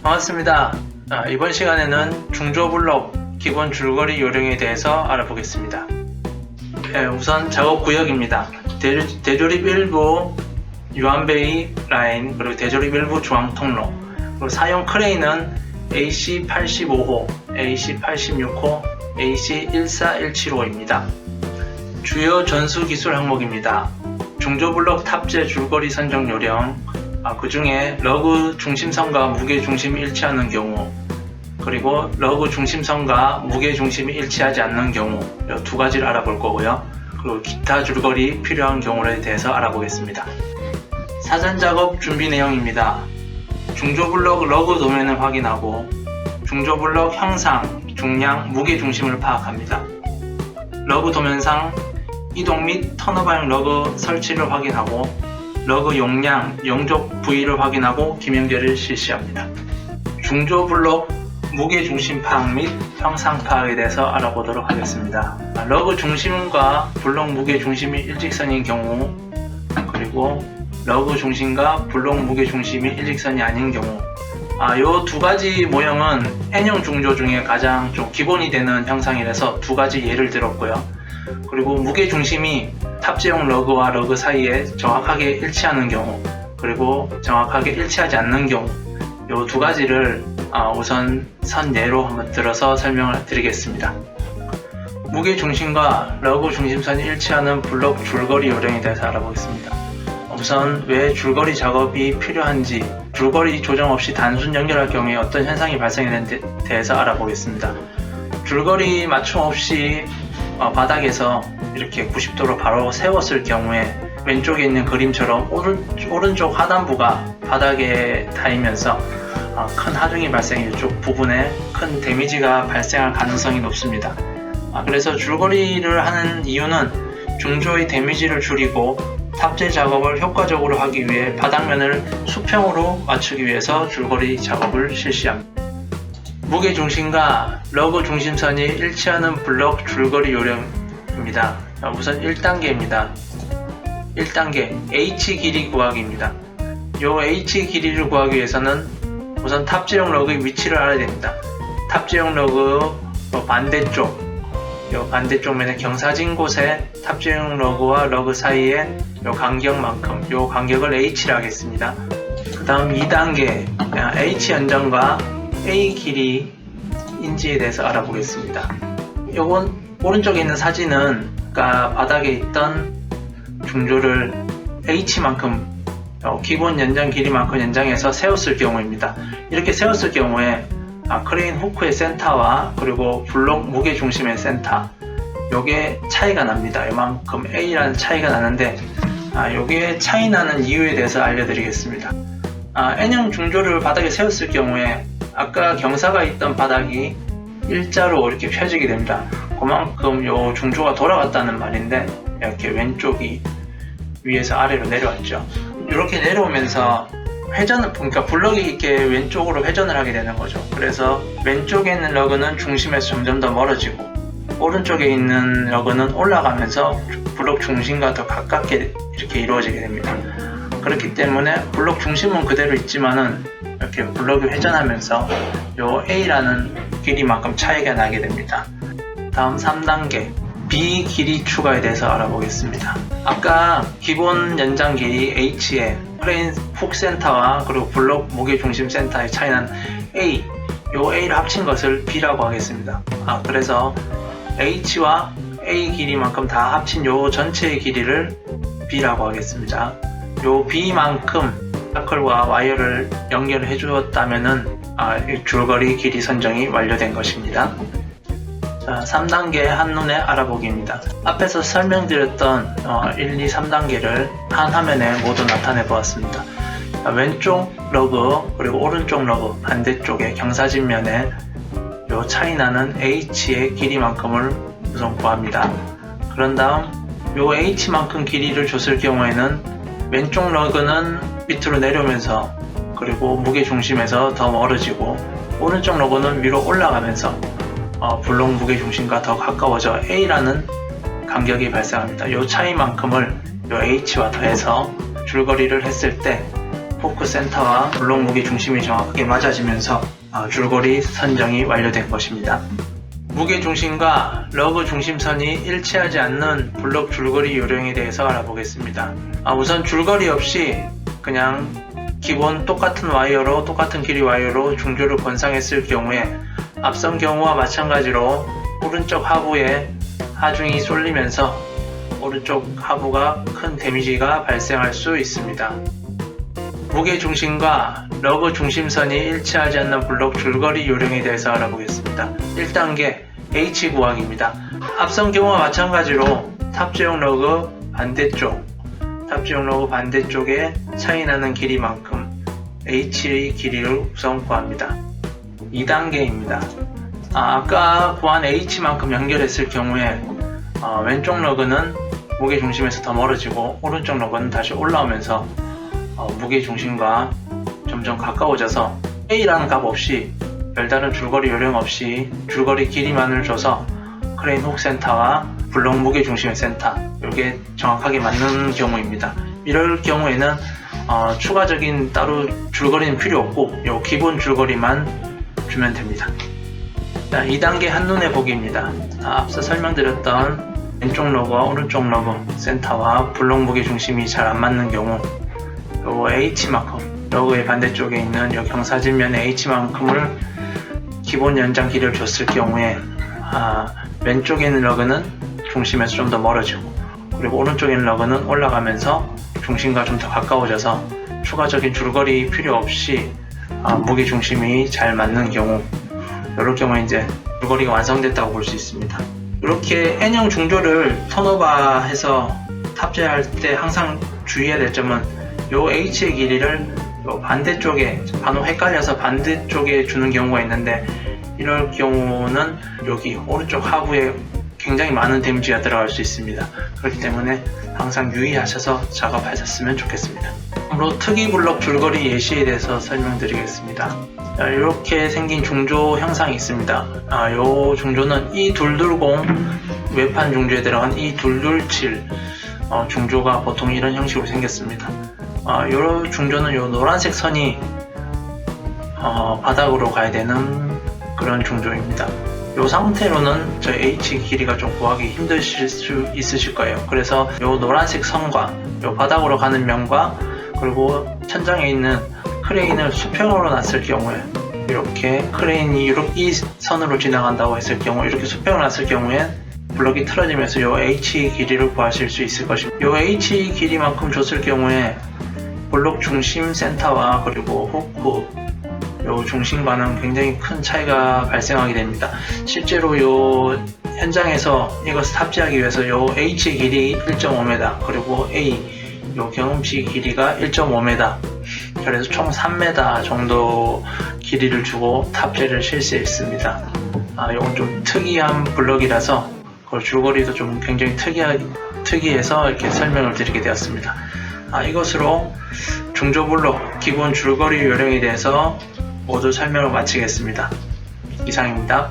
반갑습니다. 이번 시간에는 중조블록 기본 줄거리 요령에 대해서 알아보겠습니다. 우선 작업 구역입니다. 대조립 일부 유한베이 라인, 그리고 대조립 일부 중앙 통로, 그리고 사용 크레인은 AC85호, AC86호, AC14175입니다. 주요 전수 기술 항목입니다. 중조블록 탑재 줄거리 선정 요령, 그 중에 러그 중심선과 무게 중심이 일치하는 경우, 그리고 러그 중심선과 무게 중심이 일치하지 않는 경우, 이 두 가지를 알아볼 거고요. 그리고 기타 줄거리 필요한 경우에 대해서 알아보겠습니다. 사전 작업 준비 내용입니다. 중조블록 러그 도면을 확인하고 중조블록 형상, 중량, 무게 중심을 파악합니다. 러그 도면상 이동 및 턴오버형 러그 설치를 확인하고 러그 용량, 용접 부위를 확인하고 기명제를 실시합니다. 중조블록 무게 중심 파악 및 형상 파악에 대해서 알아보도록 하겠습니다. 러그 중심과 블록 무게 중심이 일직선인 경우, 그리고 러그 중심과 블록 무게 중심이 일직선이 아닌 경우, 이 두 가지 모형은 N형 중조 중에 가장 좀 기본이 되는 형상이라서 두 가지 예를 들었고요. 그리고 무게 중심이 탑재용 러그와 러그 사이에 정확하게 일치하는 경우, 그리고 정확하게 일치하지 않는 경우, 이 두 가지를 우선 선예로 한번 들어서 설명을 드리겠습니다. 무게 중심과 러그 중심선이 일치하는 블록 줄거리 요령에 대해서 알아보겠습니다. 우선 왜 줄거리 작업이 필요한지, 줄거리 조정 없이 단순 연결할 경우에 어떤 현상이 발생하는지에 대해서 알아보겠습니다. 줄거리 맞춤 없이 바닥에서 이렇게 90도로 바로 세웠을 경우에 왼쪽에 있는 그림처럼 오른쪽 하단부가 바닥에 닿으면서 큰 하중이 발생해 이쪽 부분에 큰 데미지가 발생할 가능성이 높습니다. 그래서 줄거리를 하는 이유는 중조의 데미지를 줄이고 탑재 작업을 효과적으로 하기 위해 바닥면을 수평으로 맞추기 위해서 줄거리 작업을 실시합니다. 무게 중심과 러그 중심선이 일치하는 블록 줄거리 요령입니다. 우선 1단계입니다. 1단계 H 길이 구하기입니다. 이 H 길이를 구하기 위해서는 우선 탑재용 러그의 위치를 알아야 됩니다. 탑재용 러그 반대쪽, 반대쪽 면의 경사진 곳에 탑재용 러그와 러그 사이에 이 간격만큼, 이 간격을 H를 하겠습니다. 그 다음 2단계 H 연정과 A 길이 인지에 대해서 알아보겠습니다. 이건 오른쪽에 있는 사진은 바닥에 있던 중조를 H만큼 기본 연장 길이만큼 연장해서 세웠을 경우입니다. 이렇게 세웠을 경우에 크레인 후크의 센터와 그리고 블록 무게 중심의 센터, 요게 차이가 납니다. 이만큼 A라는 차이가 나는데 요게 차이 나는 이유에 대해서 알려드리겠습니다. N형 중조를 바닥에 세웠을 경우에 아까 경사가 있던 바닥이 일자로 이렇게 펴지게 됩니다. 그만큼 요 중조가 돌아갔다는 말인데, 이렇게 왼쪽이 위에서 아래로 내려왔죠. 이렇게 내려오면서 회전을, 그러니까 블럭이 이렇게 왼쪽으로 회전을 하게 되는 거죠. 그래서 왼쪽에 있는 러그는 중심에서 점점 더 멀어지고, 오른쪽에 있는 러그는 올라가면서 블럭 중심과 더 가깝게 이렇게 이루어지게 됩니다. 그렇기 때문에 블록 중심은 그대로 있지만은 이렇게 블록이 회전하면서 요 A라는 길이만큼 차이가 나게 됩니다. 다음 3단계 B 길이 추가에 대해서 알아보겠습니다. 아까 기본 연장 길이 H에 크레인 훅 센터와 그리고 블록 무게 중심 센터의 차이는 A, 요 A를 합친 것을 B라고 하겠습니다. 그래서 H와 A 길이만큼 다 합친 요 전체의 길이를 B라고 하겠습니다. 요 B만큼 사클과 와이어를 연결해 주었다면은 줄거리 길이 선정이 완료된 것입니다. 자, 3단계 한눈에 알아보기입니다. 앞에서 설명드렸던 1, 2, 3단계를 한 화면에 모두 나타내 보았습니다. 왼쪽 러그 그리고 오른쪽 러그 반대쪽에 경사진면에 요 차이나는 H의 길이만큼을 우선 구합니다. 그런 다음 요 H만큼 길이를 줬을 경우에는 왼쪽 러그는 밑으로 내려오면서 그리고 무게 중심에서 더 멀어지고, 오른쪽 러그는 위로 올라가면서 블록 무게 중심과 더 가까워져 A라는 간격이 발생합니다. 이 차이만큼을 이 H와 더해서 줄거리를 했을 때 포크 센터와 블록 무게 중심이 정확하게 맞아지면서 줄거리 선정이 완료된 것입니다. 무게 중심과 러그 중심선이 일치하지 않는 블록 줄거리 요령에 대해서 알아보겠습니다. 우선 줄거리 없이 그냥 기본 똑같은 와이어로 똑같은 길이 와이어로 중조를 권상했을 경우에 앞선 경우와 마찬가지로 오른쪽 하부에 하중이 쏠리면서 오른쪽 하부가 큰 데미지가 발생할 수 있습니다. 무게 중심과 러그 중심선이 일치하지 않는 블록 줄거리 요령에 대해서 알아보겠습니다. 1단계 H 구하기입니다. 앞선 경우와 마찬가지로 탑재용 러그 반대쪽에 차이나는 길이만큼 H의 길이를 우선 구합니다. 2단계입니다. 아까 구한 H만큼 연결했을 경우에 왼쪽 러그는 무게 중심에서 더 멀어지고 오른쪽 러그는 다시 올라오면서 무게 중심과 점점 가까워져서 A라는 값 없이 별다른 줄거리 요령 없이 줄거리 길이만을 줘서 크레인 훅 센터와 블록 무게 중심의 센터 이게 정확하게 맞는 경우입니다. 이럴 경우에는 추가적인 따로 줄거리는 필요 없고 요 기본 줄거리만 주면 됩니다. 2단계 한눈에 보기입니다. 앞서 설명드렸던 왼쪽 러그와 오른쪽 러그 센터와 블록 무게 중심이 잘 안 맞는 경우 요 H만큼 러그의 반대쪽에 있는 요 경사진면의 H만큼을 기본 연장 길이를 줬을 경우에 왼쪽에 있는 러그는 중심에서 좀 더 멀어지고 그리고 오른쪽에 있는 러그는 올라가면서 중심과 좀 더 가까워져서 추가적인 줄거리 필요 없이 무게 중심이 잘 맞는 경우 이럴 경우에 이제 줄거리가 완성됐다고 볼 수 있습니다. 이렇게 N형 중조를 턴오버해서 탑재할 때 항상 주의해야 될 점은 요 H의 길이를 요 반대쪽에 간혹 헷갈려서 반대쪽에 주는 경우가 있는데 이럴 경우는 여기 오른쪽 하부에 굉장히 많은 데미지가 들어갈 수 있습니다. 그렇기 때문에 항상 유의하셔서 작업하셨으면 좋겠습니다. 다음으로 특이 블록 줄거리 예시에 대해서 설명드리겠습니다. 이렇게 생긴 중조 형상이 있습니다. 이 중조는 E220 외판 중조에 들어간 E227 중조가 보통 이런 형식으로 생겼습니다. 이 중조는 이 노란색 선이 바닥으로 가야 되는 그런 중조입니다. 이 상태로는 저 H 길이가 좀 구하기 힘드실 수 있으실 거예요. 그래서 이 노란색 선과 이 바닥으로 가는 면과 그리고 천장에 있는 크레인을 수평으로 놨을 경우에 이렇게 크레인이 이 선으로 지나간다고 했을 경우 이렇게 수평을 놨을 경우에 블럭이 틀어지면서 이 H 길이를 구하실 수 있을 것입니다. 이 H 길이만큼 줬을 경우에 블록 중심 센터와 그리고 후크 요 중심과는 굉장히 큰 차이가 발생하게 됩니다. 실제로 요 현장에서 이것을 탑재하기 위해서 요 H의 길이 1.5m 그리고 A 요 경음치 길이가 1.5m 그래서 총 3m 정도 길이를 주고 탑재를 실시했습니다. 이건 좀 특이한 블럭이라서 그 줄거리도 좀 굉장히 특이해서 이렇게 설명을 드리게 되었습니다. 이것으로 중조 블록 기본 줄거리 요령에 대해서 모두 설명을 마치겠습니다. 이상입니다.